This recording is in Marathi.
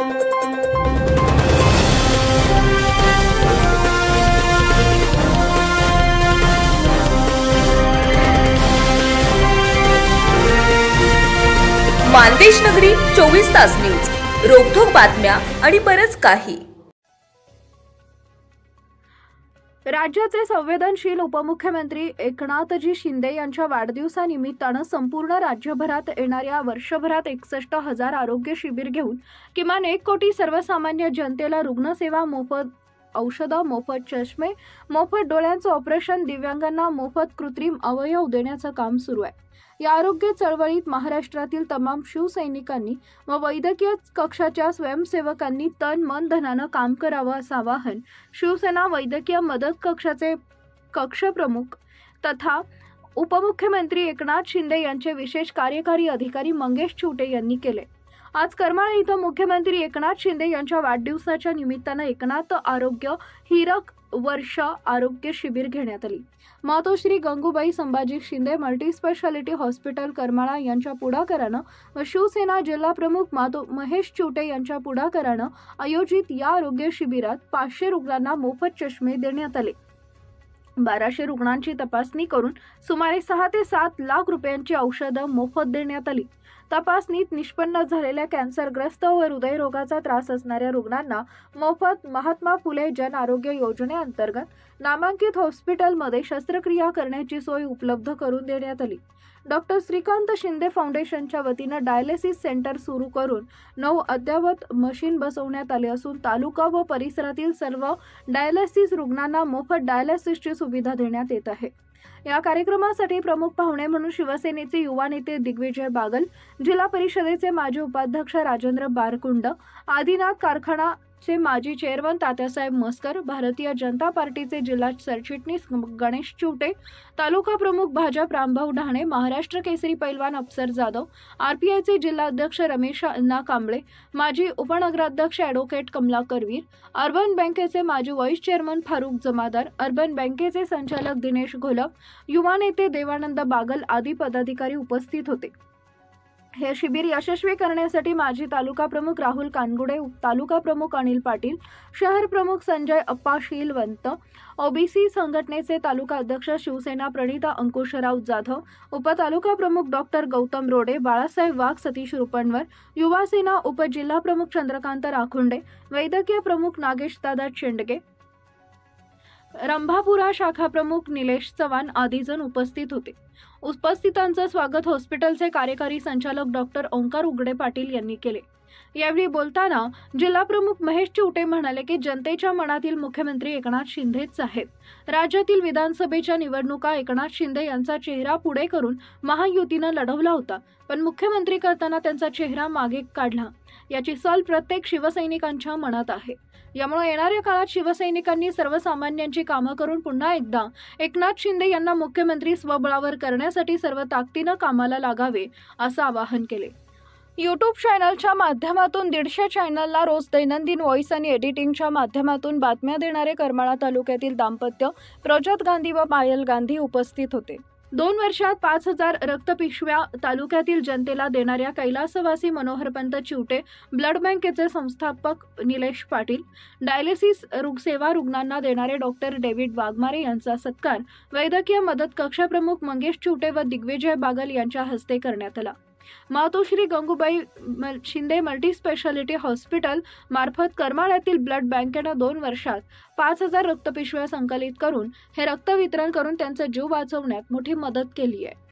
मानदेश नगरी 24 तास न्यूज, रोखोक बातम्या आणि बरच काही। राज्याचे संवेदनशील उपमुख्यमंत्री एकनाथजी शिंदे यांच्या वाढदिवसानिमित्ताने संपूर्ण राज्यभरात येणाऱ्या वर्षभरात 61,000 आरोग्य शिबिर घेऊन किमान 1 कोटी सर्वसामान्य जनतेला रुग्णसेवा, मोफत औषधं, मोफत चष्मे, मोफत डोळ्यांचं ऑपरेशन, दिव्यांगांना मोफत कृत्रिम अवयव देण्याचं काम सुरू आहे। या आरोग्य चळवळीत महाराष्ट्रातील तमाम शिवसैनिकांनी व वैद्यकीय कक्षाच्या स्वयंसेवकांनी तन मन धनानं काम करावं असं आवाहन शिवसेना वैद्यकीय मदत कक्षाचे कक्षप्रमुख तथा उपमुख्यमंत्री एकनाथ शिंदे यांचे विशेष कार्यकारी अधिकारी मंगेश चिवटे यांनी केले। आज करमाळा इथं मुख्यमंत्री एकनाथ शिंदे यांच्या वाढदिवसाच्या निमित्तानं एकनाथ आरोग्य हीरक वर्ष आरोग्य शिबिर घेण्यात आली। मातोश्री गंगूबाई संभाजी शिंदे मल्टीस्पेशालिटी हॉस्पिटल करमाळा यांच्या पुढाकारानं व शिवसेना जिल्हा प्रमुख महेश चिवटे यांच्या पुढाकारानं आयोजित या आरोग्य शिबिरात 500 रुग्णांना मोफत चष्मे देण्यात आले। 1200 रुग्णांची तपासणी करून सुमारे 6 ते 7 लाख रुपयांची औषधं मोफत देण्यात आली। तपासणीत निष्पन्न झालेल्या कॅन्सरग्रस्त व हृदयरोगाचा त्रास असणाऱ्या रुग्णांना मोफत महात्मा फुले जन आरोग्य योजनेअंतर्गत नामांकित हॉस्पिटलमध्ये शस्त्रक्रिया करण्याची सोय उपलब्ध करून देण्यात आली। डॉक्टर श्रीकांत शिंदे फाउंडेशनच्या वतीनं डायलिसिस सेंटर सुरू करून 9 अद्ययावत मशीन बसवण्यात आले असून तालुका व परिसरातील सर्व डायलिसिस रुग्णांना मोफत डायलिसिसची सुविधा देण्यात येत आहे। या कार्यक्रमासाठी प्रमुख पाहुणे म्हणून शिवसेनेचे युवा नेते दिग्विजय बागल, जिल्हा परिषदेचे माजी उपाध्यक्ष राजेंद्र बारकुंड, आदिनाथ कारखानाचे माजी चेअरमन तात्यासाहेब मस्कर, भारतीय जनता पार्टीचे जिल्हा सरचिटणीस गणेश चिवटे, तालुका प्रमुख भाजप रामभाऊ ढाणे, महाराष्ट्र केसरी पैलवान अफसर जाधव, आरपीआयचे जिल्हा अध्यक्ष रमेश अण्णा कांबळे, माजी उपनगराध्यक्ष ॲडव्होकेट कमलाकर वीर, अर्बन बँकेचे माजी व्हाईस चेअरमन फारुख जमादार, अर्बन बँकेचे संचालक दिनेश घोलप, युवा नेते देवानंद बागल आदी पदाधिकारी उपस्थित होते। हे शिबिर यशस्वी करण्यासाठी माजी तालुका प्रमुख राहुल कानगुडे, तालुका प्रमुख अनिल पाटील, शहर प्रमुख संजय अप्पा शीलवंत, ओबीसी संघटनेचे तालुका अध्यक्ष शिवसेना प्रणिता अंकुशराव जाधव, उपतालुका प्रमुख डॉक्टर गौतम रोडे, बाळासाहेब वाघ, सतीश रुपणवर, युवा सेना उपजिल्हा प्रमुख चंद्रकांत राखुंडे, वैद्यकीय प्रमुख नागेश दादा चेंडगे, रंभापुरा शाखा प्रमुख निलेश चव्हाण आदी जण उपस्थित होते। उपस्थितांचं स्वागत हॉस्पिटलचे कार्यकारी संचालक डॉक्टर ओंकार उगडे पाटील यांनी केले। यावेळी बोलताना जिल्हा प्रमुख महेश चिवटे म्हणाले की जनतेच्या मनातील मुख्यमंत्री एकनाथ शिंदेच आहेत। राज्यातील विधानसभेच्या निवडणुका एकनाथ शिंदे यांचा चेहरा पुढे करून महायुतीनं लढवला होता, पण मुख्यमंत्री करताना त्यांचा चेहरा मागे काढला। याची सल प्रत्येक शिवसैनिकांच्या मनात आहे। यामुळे येणाऱ्या काळात शिवसैनिकांनी सर्वसामान्यांची कामं करून पुन्हा एकदा एकनाथ शिंदे यांना मुख्यमंत्री स्वबळावर करण्यासाठी सर्व ताकदीनं कामाला लागावे असं आवाहन केले। यूट्यूब चॅनलच्या माध्यमातून 150 चॅनलला रोज दैनंदिन व्हॉइस आणि एडिटिंगच्या माध्यमातून बातम्या देणारे करमाळा तालुक्यातील दाम्पत्य प्रजोत गांधी व पायल गांधी उपस्थित होते। 2 वर्षात 5,000 रक्तपिशव्या तालुक्यातील जनतेला देणाऱ्या कैलासवासी मनोहरपंत चिवटे, ब्लड बँकेचे संस्थापक निलेश पाटील, डायलिसिस सेवा रुग्णांना देणारे डॉक्टर डेव्हिड वाघमारे यांचा सत्कार वैद्यकीय मदत कक्षप्रमुख मंगेश चिवटे व दिग्विजय बागल यांच्या हस्ते करण्यात आला। मातोश्री गंगूबाई शिंदे मल्टीस्पेशालिटी हॉस्पिटल मार्फत करमाळ्यातील ब्लड बँकेनं 2 वर्षात 5,000 रक्तपिशव्या संकलित करून हे रक्त वितरण करून त्यांचा जीव वाचवण्यात मोठी मदत केली आहे।